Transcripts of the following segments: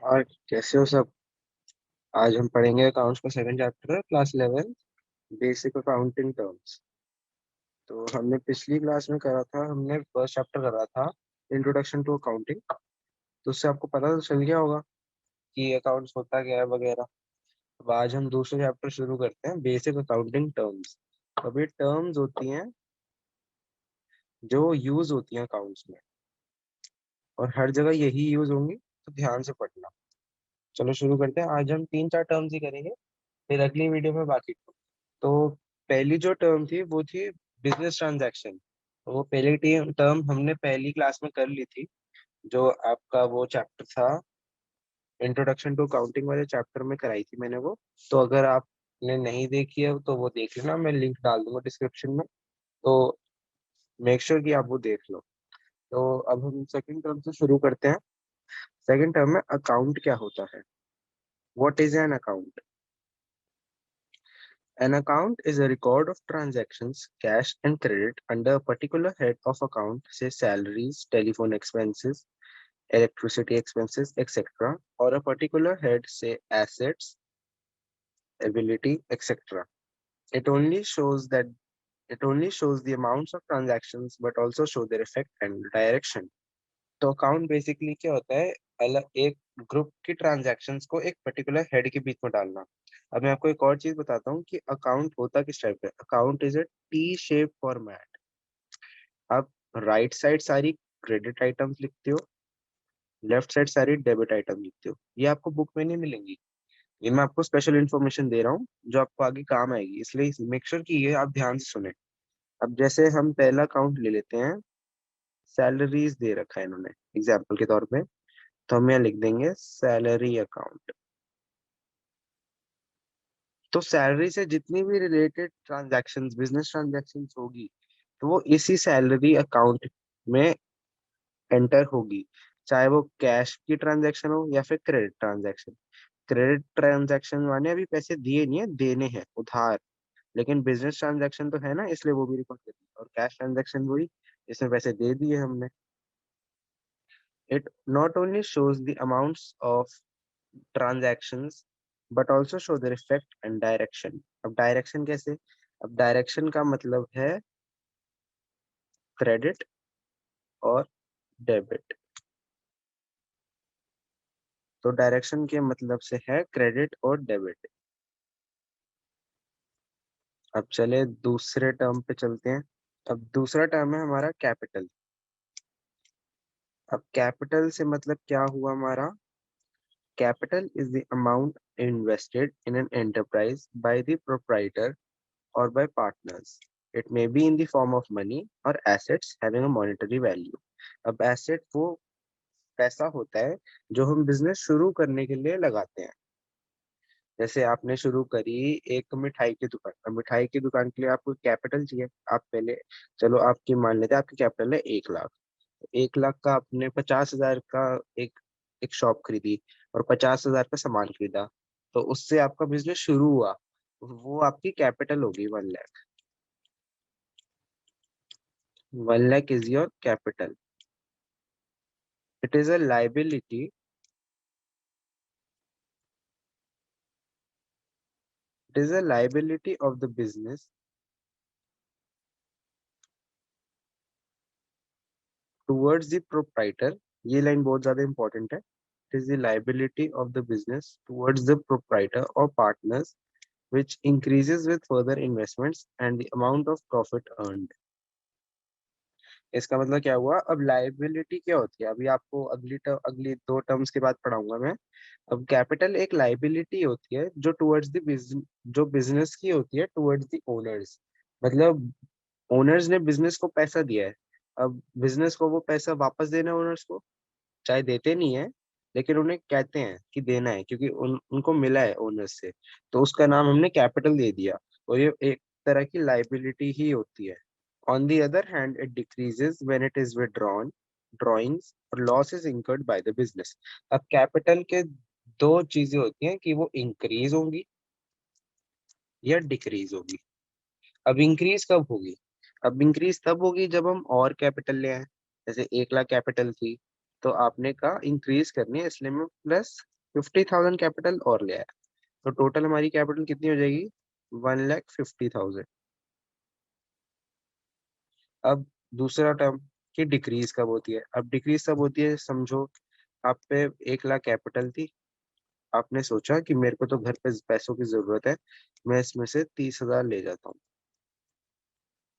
और कैसे हो सब। आज हम पढ़ेंगे अकाउंट्स का second chapter, class 11, basic accounting terms. तो हमने पिछली क्लास में करा था, हमने फर्स्ट चैप्टर करा था, इंट्रोडक्शन टू अकाउंटिंग। तो उससे आपको पता तो चल गया होगा कि अकाउंट्स होता क्या है वगैरह। अब आज हम दूसरा चैप्टर शुरू करते हैं, बेसिक अकाउंटिंग टर्म्स। अब ये टर्म्स होती हैं जो यूज होती हैं अकाउंट्स में, और हर जगह यही यूज होंगी, तो ध्यान से पढ़ना। चलो शुरू करते हैं। आज हम तीन चार टर्म्स ही करेंगे, फिर अगली वीडियो में बाकी। तो पहली जो टर्म थी वो थी बिजनेस ट्रांजैक्शन। वो पहली टर्म हमने पहली क्लास में कर ली थी, जो आपका वो चैप्टर था, इंट्रोडक्शन टू अकाउंटिंग वाले चैप्टर में कराई थी मैंने वो। तो अगर आपने नहीं देखी है तो वो देख लेना, मैं लिंक डाल दूंगा डिस्क्रिप्शन में। तो मेक श्योर कि आप वो देख लो। तो अब हम सेकंड टर्म से शुरू करते हैं। सेकंड टर्म में अकाउंट क्या होता है। What is an account? An account is a record of transactions, cash and credit, under a particular head of account, say salaries, telephone expenses, electricity expenses, etc., or a particular head, say assets, ability, etc. It only shows that it only shows the amounts of transactions, but also show their effect and direction. तो account basically क्या होता है? अलग एक group की transactions को एक particular head के बीच में डालना। अब मैं आपको एक और चीज बताता हूँ कि अकाउंट होता किस टाइप का। Account is a T shape format. आप राइट साइड सारी क्रेडिट आइटम्स लिखते हो, लेफ्ट साइड सारी डेबिट आइटम लिखते हो। ये आपको बुक में नहीं मिलेंगी। ये मैं आपको स्पेशल इन्फॉर्मेशन दे रहा हूँ जो आपको आगे काम आएगी, इसलिए मेक श्योर कि ये आप ध्यान से सुने। अब जैसे हम पहला अकाउंट ले लेते हैं, सैलरीज दे रखा है इन्होंने एग्जाम्पल के तौर पे, तो हम यहाँ लिख देंगे सैलरी अकाउंट। तो सैलरी से जितनी भी रिलेटेड ट्रांजैक्शंस, बिजनेस ट्रांजैक्शंस होगी, तो वो इसी सैलरी अकाउंट में एंटर होगी। चाहे वो कैश की ट्रांजैक्शन हो या फिर क्रेडिट ट्रांजैक्शन। क्रेडिट ट्रांजैक्शन माने अभी पैसे दिए नहीं है, देने हैं उधार। लेकिन बिजनेस ट्रांजैक्शन तो है ना, इसलिए वो भी रिकॉर्ड करती है। और कैश ट्रांजैक्शन वही, इसमें पैसे दे दिए हमने। It not only shows the amounts of transactions but also show their effect and direction। अब डायरेक्शन कैसे? अब डायरेक्शन का मतलब है क्रेडिट और डेबिट। तो डायरेक्शन के मतलब से है क्रेडिट और डेबिट। अब चले दूसरे टर्म पे चलते हैं। अब दूसरा टर्म है हमारा कैपिटल। अब कैपिटल से मतलब क्या हुआ हमारा? Capital is the amount invested in an enterprise by the proprietor or by partners. It may be in the form of money or assets having a monetary value। अब asset वो पैसा होता है जो हम बिजनेस शुरू करने के लिए लगाते हैं। जैसे आपने शुरू करी एक मिठाई की दुकान। अब मिठाई की दुकान के लिए आपको कैपिटल चाहिए। आप पहले, चलो आपकी मान लेते हैं आपकी कैपिटल है 1 लाख। 1 लाख का आपने 50,000 का एक एक शॉप खरीदी और 50,000 का सामान खरीदा, तो उससे आपका बिजनेस शुरू हुआ। वो आपकी कैपिटल होगी 1 lakh. 1 lakh is your capital। It is a liability. It is a liability of the business towards the proprietor। ये लाइन बहुत ज्यादा इंपॉर्टेंट है। It is the liability of the business towards the proprietor or partners, which increases with further investments and the amount of profit earned। इसका मतलब क्या हुआ? अब liability क्या होती है, अभी आपको अगली दो टर्म्स के बाद पढ़ाऊंगा मैं। अब कैपिटल एक लाइबिलिटी होती है जो टुवर्ड्स द बिजनेस, जो बिजनेस की होती है टुवर्ड्स द ओनर्स। मतलब ओनर्स ने बिजनेस को पैसा दिया है। अब बिजनेस को वो पैसा वापस देना है ओनर्स को। चाहे देते नहीं है, लेकिन उन्हें कहते हैं कि देना है क्योंकि उनको मिला है ओनर्स से। तो उसका नाम हमने कैपिटल दे दिया, और ये एक तरह की लाइबिलिटी ही होती है। On the other hand, it decreases when it is withdrawn, drawings or losses incurred by the business। अब कैपिटल के दो चीजें होती हैं कि वो इंक्रीज होंगी या डिक्रीज होगी। अब इंक्रीज कब होगी? अब इंक्रीज तब होगी जब हम और कैपिटल ले आए। जैसे 1 लाख कैपिटल थी, तो आपने कहा इंक्रीज करनी है, इसलिए मैं प्लस 50,000 कैपिटल और ले आया। तो टोटल हमारी कैपिटल कितनी हो जाएगी? 1,50,000। अब दूसरा टर्म कि डिक्रीज कब होती है। अब डिक्रीज कब होती है, समझो आप पे 1 लाख कैपिटल थी, आपने सोचा कि मेरे को तो घर पे पैसों की जरूरत है, मैं इसमें से 30,000 ले जाता हूँ।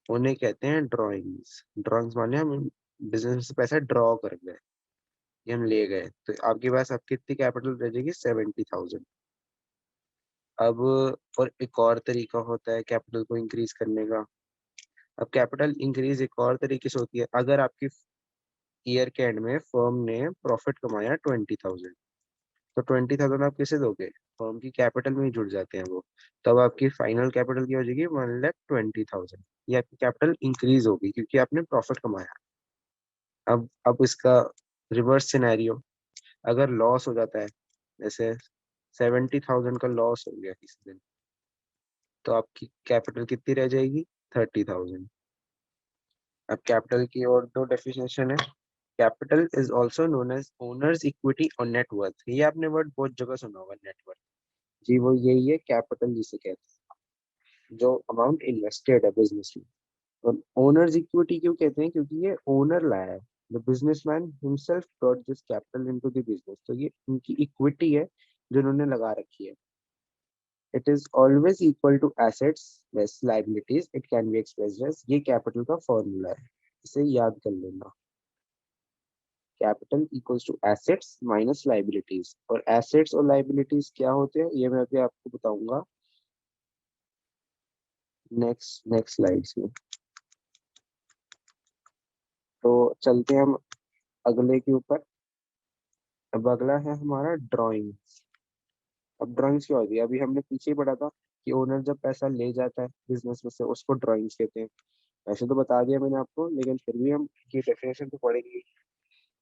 उन्हें कहते हैं ड्रॉइंग्स। ड्रॉइंग्स माने हम बिजनेस से पैसा ड्रॉ कर गए, ये हम ले गए, तो आपके पास अब कितनी कैपिटल रह जाएगी? 70,000। अब और एक और तरीका होता है कैपिटल को इंक्रीज करने का। अब कैपिटल इंक्रीज एक और तरीके से होती है, अगर आपकी ईयर के एंड में फर्म ने प्रॉफिट कमाया 20,000, तो 20,000 आप किसे दोगे? फर्म की कैपिटल में ही जुड़ जाते हैं वो। तब आपकी फाइनल कैपिटल क्या हो जाएगी? 1,20,000। ये आपकी कैपिटल इंक्रीज होगी क्योंकि आपने प्रॉफिट कमाया। अब इसका रिवर्स सिनेरियो, अगर लॉस हो जाता है, जैसे 70,000 का लॉस हो गया किसी दिन, तो आपकी कैपिटल कितनी रह जाएगी? 30,000। अब कैपिटल की और दो डेफिनेशन है। Capital is also known as owners equity और नेटवर्थ। ये आपने वर्ड बहुत जगह सुना होगा, नेटवर्थ। जी वो यही है कैपिटल जिसे कहते हैं, जो अमाउंट इन्वेस्टेड है बिजनेस में। और ओनर्स इक्विटी क्यों कहते हैं? क्योंकि ये ओनर लाया है, the businessman himself brought this capital into the business, तो ये उनकी इक्विटी है जो उन्होंने लगा रखी है। It is always equal to assets less liabilities, it can be expressed as, ये कैपिटल का फॉर्मूला है, इसे याद कर लेना। Capital equals to assets minus liabilities. और एसेट्स और लाइबिलिटीज क्या होते हैं ये मैं अभी आपको बताऊंगा नेक्स्ट नेक्स्ट स्लाइड्स में। तो चलते हैं हम अगले के ऊपर। अब अगला है हमारा ड्राइंग। अब ड्राइंग्स क्या होती है? अभी हमने पीछे ही पढ़ा था कि ओनर जब पैसा ले जाता है बिजनेस में से, उसको ड्राइंग्स कहते हैं। वैसे तो बता दिया मैंने आपको, लेकिन फिर भी हम की डेफिनेशन तो पढ़ेंगे।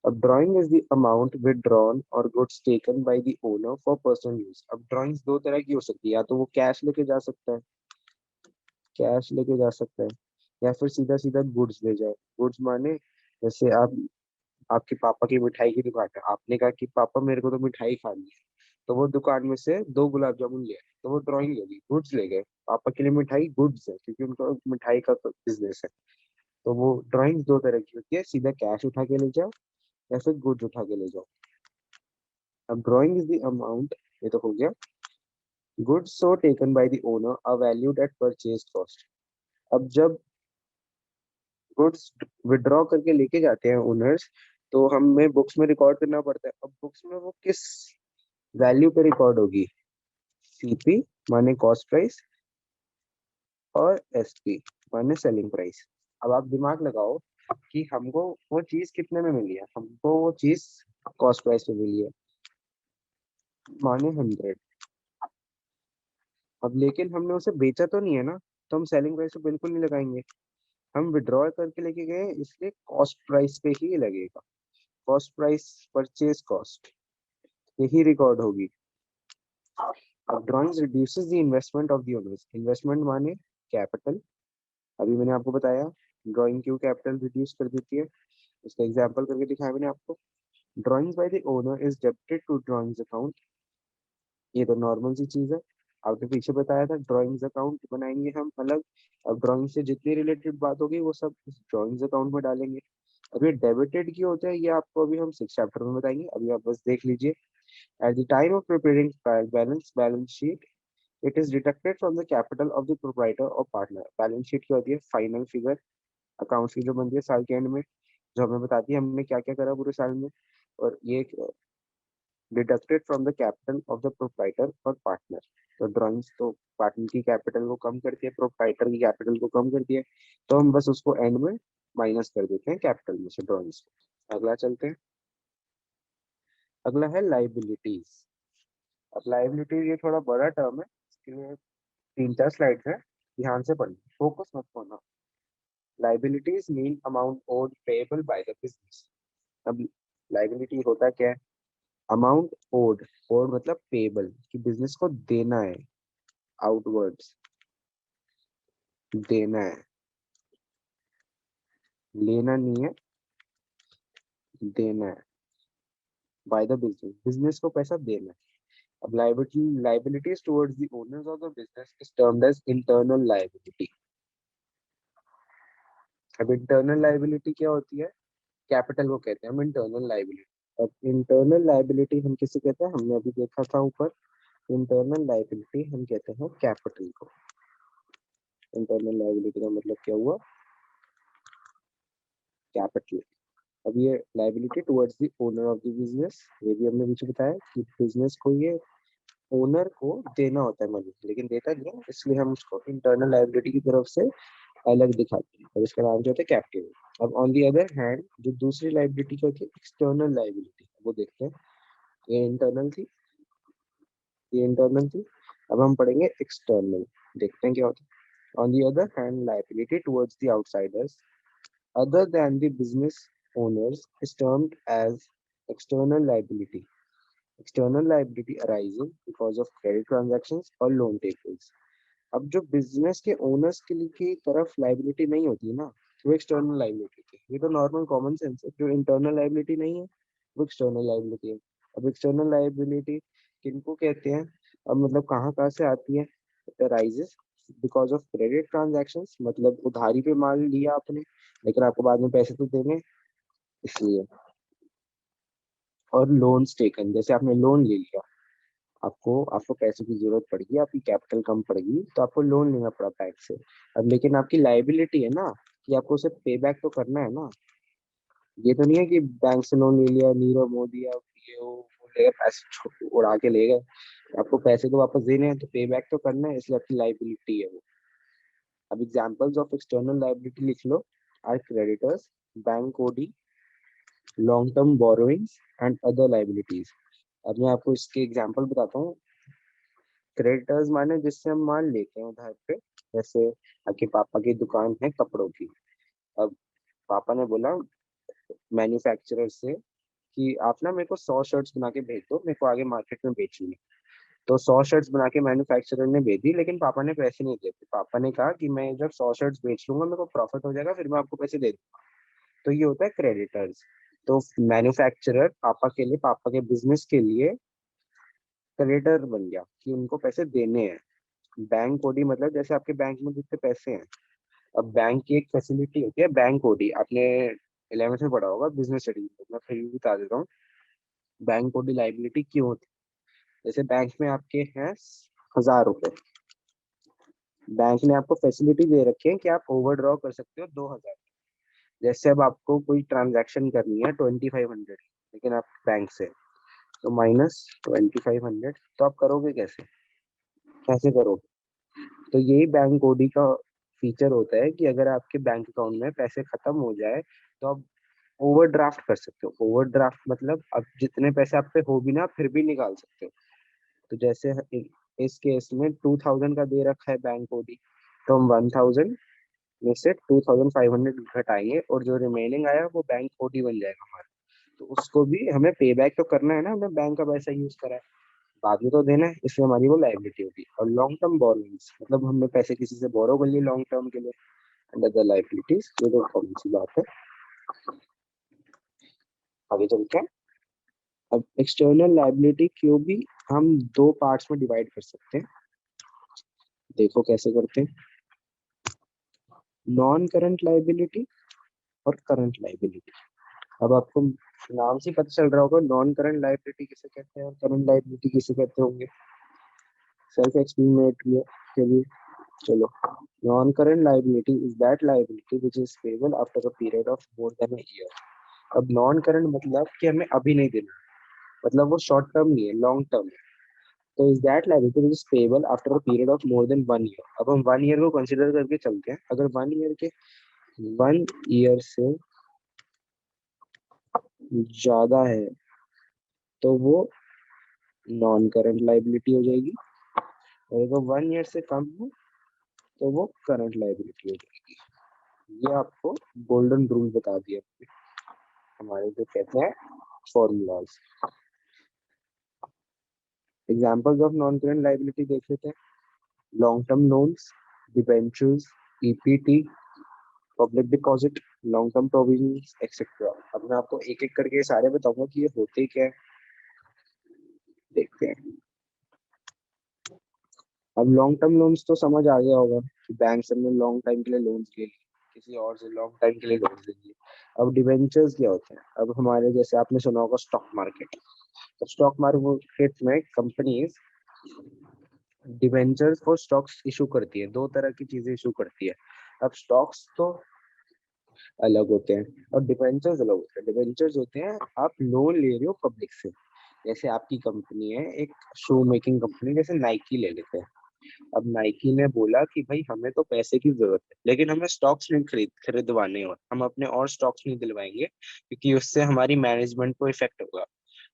अब drawing is the amount withdrawn और goods taken by the owner for personal use. अब ड्राइंग्स दो तरह की हो सकती है, या तो वो कैश लेके जा सकता है, कैश लेके जा सकता है, या फिर सीधा सीधा गुड्स ले जाए। गुड्स माने जैसे आप, आपके पापा की मिठाई की दुकान है, आपने कहा कि पापा मेरे को तो मिठाई खानी है, तो वो दुकान में से 2 गुलाब जामुन ले आए, तो वो ड्राइंग होगी, गुड्स ले गए। पापा के लिए मिठाई गुड्स है क्योंकि उनका मिठाई का बिजनेस है। तो वो ड्राइंग दो तरह की होती है, सीधा कैश उठा के ले जाओ या फिर गुड्स उठा के ले जाओ। अब ड्राइंग इज द अमाउंट, ये तो हो गया। Goods so taken by the owner are valued at purchase cost. अब जब गुड्स विड्रॉ करके लेके जाते हैं ओनर्स, तो हमें बुक्स में रिकॉर्ड करना पड़ता है। अब बुक्स में वो किस वैल्यू पे रिकॉर्ड होगी? सीपी माने कॉस्ट प्राइस, और एसपी माने सेलिंग प्राइस। अब आप दिमाग लगाओ कि हमको वो चीज कितने में मिली है। हमको वो चीज कॉस्ट प्राइस पे मिली है, माने 100। अब लेकिन हमने उसे बेचा तो नहीं है ना, तो हम सेलिंग प्राइस पे बिल्कुल नहीं लगाएंगे। हम विड्रॉ करके लेके गए, इसलिए कॉस्ट प्राइस पे ही लगेगा। कॉस्ट प्राइस, परचेज कॉस्ट, यही रिकॉर्ड होगी। अब drawings reduces the investment of the owners. Investment माने कैपिटल। अभी मैंने आपको बताया ड्राइंग क्यों कैपिटल रिड्यूस कर देती है, इसका एग्जांपल करके दिखाया मैंने आपको। Drawings by the owner is debited to drawings account, ये तो नॉर्मल सी चीज है। आपने पीछे बताया था ड्राइंग्स अकाउंट बनाएंगे हम अलग। अब ड्राइंग से जितनी रिलेटेड बात होगी वो सब ड्राइंग्स अकाउंट में डालेंगे। अब ये डेबिटेड क्यों होता है ये आपको अभी हम 6 चैप्टर में बताएंगे, अभी आप बस देख लीजिए। At the time of preparing balance sheet, it is deducted from the capital of the proprietor और पार्टनर। बैलेंस शीट क्या होती है? फाइनल फिगर अकाउंट्स की जो बनती है साल के एंड में, जो हमें बताती है हमने क्या क्या करा पूरे साल में। और ये deducted from the capital of the proprietor और पार्टनर। तो ड्राइंग्स तो पार्टनर की कैपिटल को कम करती है, प्रोप्राइटर की कैपिटल को कम करती है, तो हम बस उसको एंड में माइनस कर देते हैं कैपिटल में से ड्राइंग्स को। अगला चलते हैं। अगला है लाइबिलिटीज। अब लाइबिलिटीज ये थोड़ा बड़ा टर्म है, इसके लिए 3 4 स्लाइड्स है, ध्यान से पढ़ना, फोकस मत खोना। Liabilities mean amount owed payable by the business. अब लाइबिलिटी होता क्या है? अमाउंट ओड, ओड मतलब पेएबल, कि बिजनेस को देना है, आउटवर्ड्स देना है, लेना नहीं है, देना है। बाय द बिजनेस, बिजनेस को पैसा देना है। अब liabilities towards the owners of the business is termed as internal liability. अब इंटरनल लाइबिलिटी क्या होती है? कैपिटल को कहते हैं हम इंटरनल लाइबिलिटी। अब इंटरनल लाइबिलिटी हम किसे कहते हैं? हमने अभी देखा था ऊपर, इंटरनल लाइबिलिटी हम कहते हैं कैपिटल को। इंटरनल लाइबिलिटी का मतलब क्या हुआ? कैपिटल। अब ये liability towards the owner of the business, ये भी हमने पीछे बताया कि बिजनेस को ये ओनर को देना होता है मनी, लेकिन देता नहीं है, इसलिए हम उसको इंटरनल लाइबिलिटी की तरफ से अलग दिखाते हैं और इसका नाम जो होता है कैपिटल। अब ऑन दी अदर हैंड जो दूसरी लाइबिलिटी होती है एक्सटर्नल लाइबिलिटी, वो देखते हैं। ये इंटरनल थी, ये इंटरनल थी। अब हम पढ़ेंगे एक्सटर्नल, देखते हैं क्या होता है। On the other hand liability towards the outsiders other than the business owners is termed as external liability. External liability arises because of credit transactions or loan takers. अब जो बिजनेस के ओनर्स के लिए की तरफ लाइबिलिटी नहीं होती ना, वो एक्सटर्नल लाइबिलिटी थी। ये तो नॉर्मल कॉमन सेंस है। जो इंटरनल लाइबिलिटी नहीं है वो एक्सटर्नल लाइबिलिटी है। अब एक्सटर्नल लाइबिलिटी किनको कहते हैं? अब मतलब कहाँ कहाँ से आती है? Rises because of credit transactions, मतलब उधारी पे माल लिया आपने लेकिन आपको बाद में पैसे तो देने, इसलिए। और लोन्स टेकन, जैसे आपने लोन ले लिया, आपको आपको पैसों की जरूरत पड़ेगी, आपकी कैपिटल कम पड़ेगी तो आपको लोन लेना पड़ा बैंक से। अब लेकिन आपकी लाइबिलिटी है ना कि आपको उसे पे बैक तो करना है ना। ये तो नहीं है कि बैंक से लोन ले लिया, नीरव मोदी या ये वो ले गए पैसे, उड़ा के ले गए। आपको पैसे तो वापस देने हैं, तो पे बैक तो करना है, इसलिए आपकी लाइबिलिटी है वो। अब एग्जांपल्स ऑफ एक्सटर्नल लाइबिलिटी लिख लो, आर creditors, bank OD, long term borrowings and other liabilities. अब मैं आपको इसके एग्जांपल बताता हूँ। क्रेडिटर्स माने जिससे हम माल लेते हैं उधार पे, जैसे आपके पापा की दुकान है कपड़ों की। अब पापा ने बोला मैन्युफैक्चरर से कि आप ना मेरे को 100 शर्ट्स बना के भेज दो, मेरे को आगे मार्केट में बेचनी है। तो 100 शर्ट्स बना के मैन्युफैक्चरर ने भेज दी, लेकिन पापा ने पैसे नहीं दिए थे। पापा ने कहा कि मैं जब 100 शर्ट्स बेच लूंगा मेरे को प्रॉफिट हो जाएगा, फिर मैं आपको पैसे दे दूंगा। तो ये होता है क्रेडिटर्स। तो मैन्युफैक्चरर पापा के लिए, पापा के बिजनेस के लिए क्रेडिटर बन गया कि उनको पैसे देने हैं। बैंक ओडी मतलब जैसे आपके बैंक में जितने पैसे हैं। अब बैंक की एक फैसिलिटी होती है बैंक ओडी, आपने 11th में पढ़ा होगा बिजनेस स्टडीज में, मैं फिर भी बता देता हूँ। बैंक ओडी लाइबिलिटी क्यों होती है? जैसे बैंक में आपके हैं 1000 रुपए, बैंक ने आपको फैसिलिटी दे रखी है कि आप ओवरड्रॉ कर सकते हो 2000। जैसे अब आपको कोई ट्रांजैक्शन करनी है 2500, लेकिन आप बैंक से, तो माइनस 2500, तो आप करोगे कैसे? कैसे करोगे? तो यही बैंक ओडी का फीचर होता है कि अगर आपके बैंक अकाउंट में पैसे खत्म हो जाए तो आप ओवरड्राफ्ट कर सकते हो। ओवरड्राफ्ट मतलब अब जितने पैसे आप पे हो भी ना फिर भी निकाल सकते हो। तो जैसे इस केस में 2000 का दे रखा है बैंक ओडी, तो हम 1000 में से 2500 घटाएंगे और जो रिमेनिंग आया वो बैंक ओडी बन जाएगा हमारा। तो उसको भी हमें पे बैक तो करना है ना, हमने बैंक का पैसा यूज करा है, बाद में तो देना है, इसलिए हमारी वो लाइबिलिटी होगी। और लॉन्ग टर्म बोरोइंग्स मतलब हमने पैसे किसी से बोरो कर लिए लॉन्ग टर्म के लिए, अंडर द लाइबिलिटीज, ये तो कौन सी बात है। आगे चलते हैं। अब एक्सटर्नल लाइबिलिटी क्यों भी हम दो पार्ट्स में डिवाइड कर सकते हैं, देखो कैसे करते हैं। नॉन करंट लाइबिलिटी और करंट लाइबिलिटी। अब आपको नाम से पता चल रहा होगा नॉन करंट लाइबिलिटी किसे कहते हैं और करंट लाइबिलिटी किसे कहते होंगे, सेल्फ एक्सप्लेनेटरी है। चलिए चलो, non current liability is that liability which is payable after a period of more than a year. अब नॉन करंट मतलब कि हमें अभी नहीं देना, मतलब वो शॉर्ट टर्म नहीं है, लॉन्ग टर्म है। तो is that liability which is payable after a period of more than 1 year. अब हम 1 ईयर को कंसिडर करके चलते हैं। अगर 1 ईयर के 1 ईयर से ज्यादा है तो वो नॉन करंट लाइबिलिटी हो जाएगी, और अगर 1 ईयर से कम हो तो वो करंट लाइबिलिटी हो जाएगी। ये आपको गोल्डन रूल बता दिया हमारे जो कहते हैं formulas. Examples of non current liability देख लेते हैं। Long term loans, debentures, ईपीटी, public deposit, long term provisions etcetera. अब मैं आपको एक एक करके सारे बताऊंगा कि ये होते क्या है। देखते हैं। अब लॉन्ग टर्म लोन्स तो समझ आ गया होगा कि बैंक से हमने लॉन्ग टाइम के लिए लोन्स ले लिए, किसी और से लॉन्ग टाइम के लिए लोन्स ले लिए। अब डिवेंचर्स क्या होते हैं? अब हमारे जैसे आपने सुना होगा स्टॉक मार्केट, तो स्टॉक मार्केट में कंपनीज डिवेंचर्स और स्टॉक्स इशू करती है, दो तरह की चीजें इशू करती है। अब स्टॉक्स तो अलग होते हैं और डिवेंचर्स अलग होते हैं। डिवेंचर्स होते हैं आप लोन ले रहे हो पब्लिक से, जैसे आपकी कंपनी है एक शू मेकिंग कंपनी, जैसे नाइकी ले लेते हैं। अब नाइकी ने बोला कि भाई हमें तो पैसे की जरूरत है, लेकिन हमें स्टॉक्स नहीं खरीदवाने, और हम अपने और स्टॉक्स नहीं दिलवाएंगे क्योंकि उससे हमारी मैनेजमेंट को इफेक्ट होगा।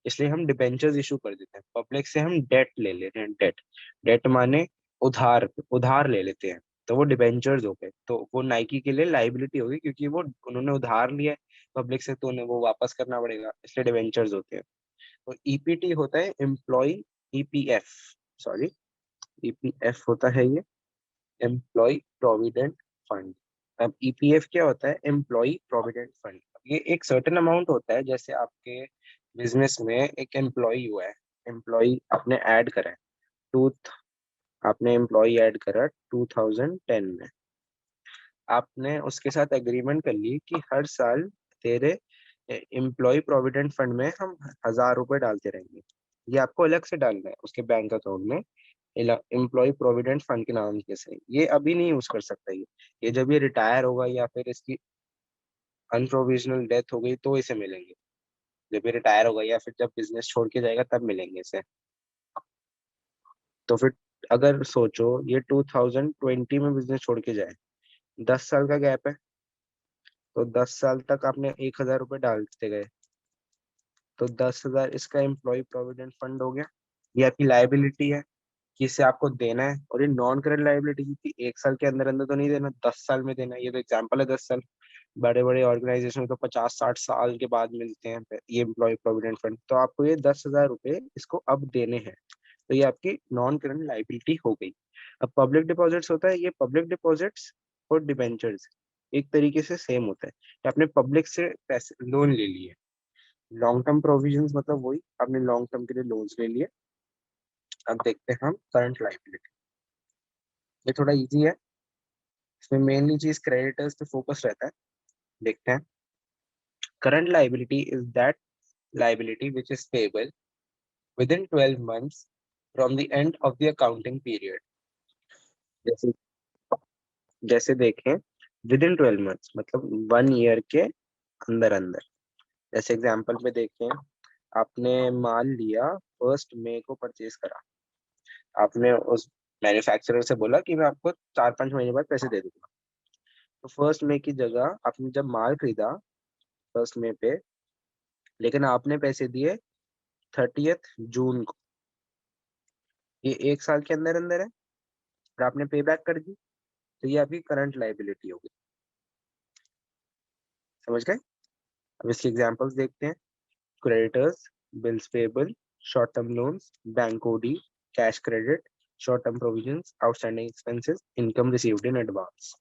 इसलिए हम डिबेंचर्स इशू कर देते हैं, पब्लिक से हम डेट ले लेते हैं। डेट, डेट माने उधार, उधार ले लेते हैं। तो वो डिबेंचर्स हो गए, तो वो नाइकी के लिए लाइबिलिटी होगी क्योंकि वो उन्होंने उधार लिया है पब्लिक से, तो उन्हें वो वापस करना पड़ेगा, इसलिए डिबेंचर्स होते हैं। तो ईपीटी होता है एम्प्लॉय, ईपीएफ, सॉरी, ईपीएफ होता है ये एम्प्लॉय प्रोविडेंट फंड। अब ईपीएफ क्या होता है? Employ provident fund. ये एक सर्टेन अमाउंट होता है, जैसे आपके बिजनेस में एक एम्प्लॉय हुआ है, एम्प्लॉय आपने ऐड करा है, टू आपने एम्प्लॉय ऐड करा 2010 में, आपने उसके साथ एग्रीमेंट कर ली कि हर साल तेरे एम्प्लॉय प्रोविडेंट फंड में हम 1,000 रुपए डालते रहेंगे। ये आपको अलग से डालना है उसके बैंक अकाउंट में, एम्प्लॉय प्रोविडेंट फंड के नाम के से। ये अभी नहीं यूज कर सकता ये जब ये रिटायर होगा या फिर इसकी अनप्रोविजनल डेथ हो गई तो इसे मिलेंगे। जब ये रिटायर होगा या फिर जब बिजनेस छोड़ के जाएगा तब मिलेंगे इसे। तो फिर अगर सोचो ये 2020 में बिजनेस छोड़ के जाए, 10 साल का गैप है, तो 10 साल तक आपने 1,000 रुपये डालते गए, तो 10,000 इसका एम्प्लॉय प्रोविडेंट फंड हो गया। ये आपकी लाइबिलिटी है कि इसे आपको देना है, और ये नॉन करंट लाइबिलिटी की 1 साल के अंदर अंदर तो नहीं देना, 10 साल में देना है। ये तो एग्जाम्पल है 10 साल, बड़े बड़े ऑर्गेनाइजेशन में तो 50-60 साल के बाद मिलते हैं ये एम्प्लॉय प्रोविडेंट फंड। तो आपको ये 10,000 रुपये इसको अब देने हैं, तो ये आपकी नॉन करंट लाइबिलिटी हो गई। अब पब्लिक डिपॉजिट्स होता है, ये पब्लिक डिपॉजिट्स और डिबेंचर्स एक तरीके से सेम होता है कि आपने पब्लिक से पैसे लोन ले लिए। लॉन्ग टर्म प्रोविजंस मतलब वही, आपने लॉन्ग टर्म के लिए लोन्स ले लिए। अब देखते हैं हम करंट लाइबिलिटी। ये थोड़ा इजी है, इसमें मेनली चीज क्रेडिटर्स पे फोकस रहता है। देखते हैं। Current liability is that liability which is payable within 12 months from the end of the accounting period। जैसे जैसे देखें, विद इन 12 मंथ्स मतलब 1 ईयर के अंदर अंदर। जैसे एग्जांपल पे देखें, आपने माल लिया, 1 मई को परचेज करा, आपने उस मैन्युफैक्चरर से बोला कि मैं आपको 4-5 महीने बाद पैसे दे दूंगा। तो 1 मई की जगह आपने जब माल खरीदा 1 मई पे, लेकिन आपने पैसे दिए 30th जून को, ये 1 साल के अंदर अंदर है, और आपने पे बैक कर दी, तो ये आपकी करंट लाइबिलिटी होगी। समझ गए? अब इसके एग्जांपल्स देखते हैं। Creditors, bills payable, short term loans, bank OD, cash credit, short term provisions, outstanding expenses, income received in advance.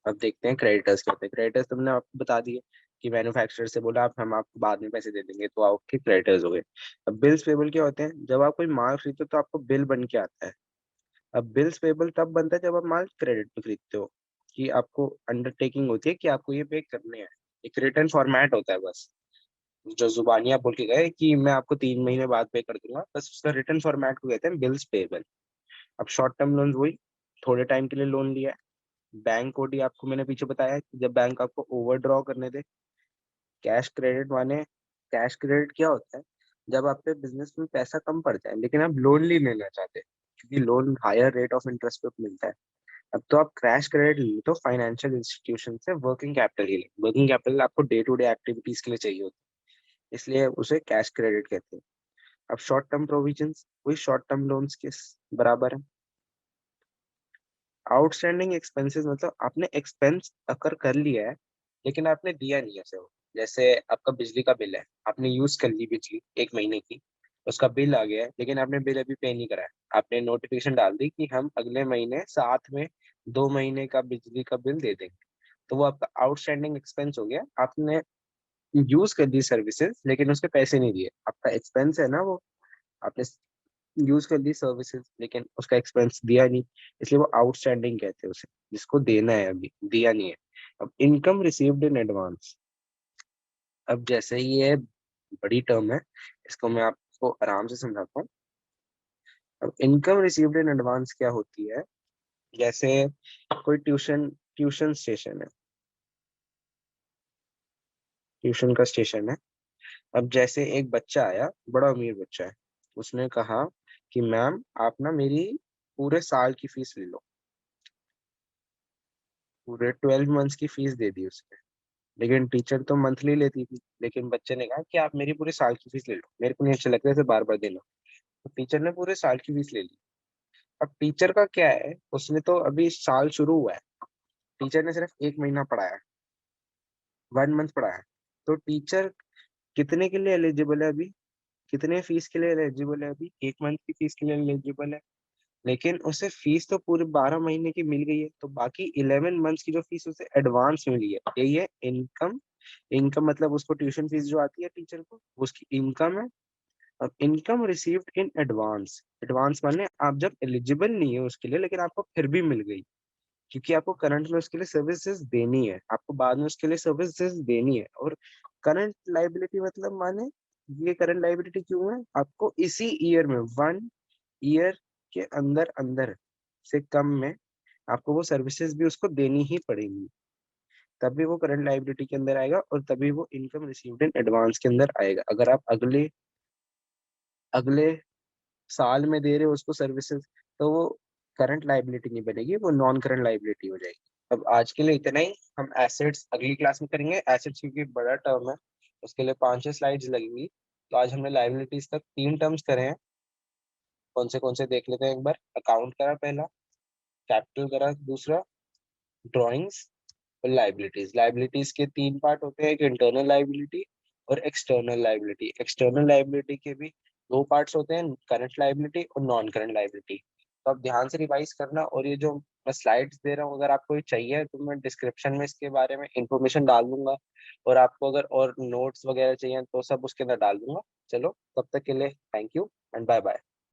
अब देखते हैं क्रेडिटर्स क्या होते हैं। क्रेडिटर्स तुमने आपको बता दिए कि मैन्युफैक्चरर से बोला आप हम आपको बाद में पैसे दे देंगे, तो आपके क्रेडिटर्स हो गए। अब बिल्स पेबल क्या होते हैं? जब आप कोई माल खरीदते हो तो आपको बिल बन के आता है। अब बिल्स पेबल तब बनता है जब आप माल क्रेडिट पे खरीदते हो, कि आपको अंडरटेकिंग होती है कि आपको ये पे करने हैं। एक रिटर्न फॉर्मेट होता है बस, जो जुबानी आप बोल के गए कि मैं आपको 3 महीने बाद पे कर दूंगा, बस उसका रिटर्न फॉर्मेट को कहते हैं बिल्स पेबल। अब शॉर्ट टर्म लोन वही, थोड़े टाइम के लिए लोन लिया है। बैंक ओडी आपको मैंने पीछे बताया है कि जब बैंक आपको ओवरड्रॉ करने दे। कैश क्रेडिट माने, कैश क्रेडिट क्या होता है? जब आप पे बिजनेस में पैसा कम पड़ जाए लेकिन आप लोन नहीं लेना चाहते, क्योंकि loan higher rate of interest पे मिलता है। अब तो आप क्रैश क्रेडिट ले तो फाइनेंशियल इंस्टीट्यूशन से वर्किंग कैपिटल ही ले। वर्किंग कैपिटल आपको डे टू डे एक्टिविटीज के लिए चाहिए होती है, इसलिए उसे कैश क्रेडिट कहते हैं। अब शॉर्ट टर्म प्रोविजंस वही शॉर्ट टर्म लोन्स के बराबर है। आउटस्टैंडिंग एक्सपेंसेस मतलब आपने एक्सपेंस अकर कर लिया है लेकिन आपने दिया नहीं है उसे। जैसे आपका बिजली का बिल है, आपने यूज कर ली बिजली 1 महीने की, उसका बिल आ गया है लेकिन आपने बिल अभी पे नहीं कराया। आपने नोटिफिकेशन डाल दी कि हम अगले महीने साथ में 2 महीने का बिजली का बिल दे देंगे, तो वो आपका आउटस्टैंडिंग एक्सपेंस हो गया। आपने यूज कर दी सर्विसेज लेकिन उसके पैसे नहीं दिए, आपका एक्सपेंस है ना वो, आपने यूज कर दी सर्विसेज लेकिन उसका एक्सपेंस दिया नहीं, इसलिए वो आउटस्टैंडिंग कहते हैं उसे, जिसको देना है अभी दिया नहीं है। अब इनकम रिसीव्ड इन एडवांस, अब जैसे ही ये बड़ी टर्म है, इसको मैं आपको आराम से समझाता हूँ। अब इनकम रिसीव्ड इन एडवांस क्या होती है, जैसे कोई ट्यूशन ट्यूशन स्टेशन है, ट्यूशन का स्टेशन है। अब जैसे एक बच्चा आया, बड़ा अमीर बच्चा है, उसने कहा कि मैम आप ना मेरी पूरे साल की फीस ले लो, पूरे 12 मंथ्स की फीस दे दी उसने। लेकिन टीचर तो मंथली लेती थी, लेकिन बच्चे ने कहा कि आप मेरी पूरे साल की फीस ले लो, मेरे को नहीं अच्छा लगता है बार बार देना। तो टीचर ने पूरे साल की फीस ले ली। अब टीचर का क्या है, उसने तो अभी साल शुरू हुआ है, टीचर ने सिर्फ 1 महीना पढ़ाया है, 1 मंथ पढ़ाया है। तो टीचर कितने के लिए एलिजिबल है अभी, कितने फीस के लिए एलिजिबल है अभी, 1 मंथ की फीस के लिए एलिजिबल है। लेकिन उसे फीस तो पूरे 12 महीने की मिल गई है, तो बाकी 11 मंथ्स की जो फीस उसे एडवांस मिली है, यही है इनकम। इनकम मतलब उसको ट्यूशन फीस जो आती है टीचर को, उसकी इनकम है। अब income received in advance, advance माने आप जब एलिजिबल नहीं है उसके लिए लेकिन आपको फिर भी मिल गई, क्योंकि आपको करंट में उसके लिए सर्विसेज देनी है, आपको बाद में उसके लिए सर्विसेज देनी है। और करंट लाइबिलिटी मतलब माने, ये करंट लाइबिलिटी क्यों है, आपको इसी ईयर में 1 ईयर के अंदर अंदर से कम में आपको वो सर्विसेज भी उसको देनी ही पड़ेगी, तभी वो करंट लाइबिलिटी के अंदर आएगा और तभी वो इनकम रिसीव्ड इन एडवांस के अंदर आएगा। अगर आप अगले अगले साल में दे रहे हो उसको सर्विसेज, तो वो करंट लाइबिलिटी नहीं बनेगी, वो नॉन करंट लाइबिलिटी हो जाएगी। अब आज के लिए इतना ही, हम एसेट्स अगली क्लास में करेंगे। एसेट्स क्योंकि बड़ा टर्म है, उसके लिए 5-6 स्लाइड्स लगेंगी। तो आज हमने लाइबिलिटीज तक 3 टर्म्स करे हैं, कौन से देख लेते हैं एक बार। अकाउंट करा पहला, कैपिटल करा दूसरा, ड्राइंग्स और लाइबिलिटीज। लाइबिलिटीज के 3 पार्ट होते हैं, एक इंटरनल लाइबिलिटी और एक्सटर्नल लाइबिलिटी। एक्सटर्नल लाइबिलिटी के भी 2 पार्ट्स होते हैं, करंट लाइबिलिटी और नॉन करंट लाइबिलिटी। तो आप ध्यान से रिवाइज करना, और ये जो मैं स्लाइड्स दे रहा हूँ अगर आपको ये चाहिए तो मैं डिस्क्रिप्शन में इसके बारे में इंफॉर्मेशन डाल दूंगा, और आपको अगर और नोट्स वगैरह चाहिए तो सब उसके अंदर डाल दूंगा। चलो तब तक के लिए thank you and bye bye.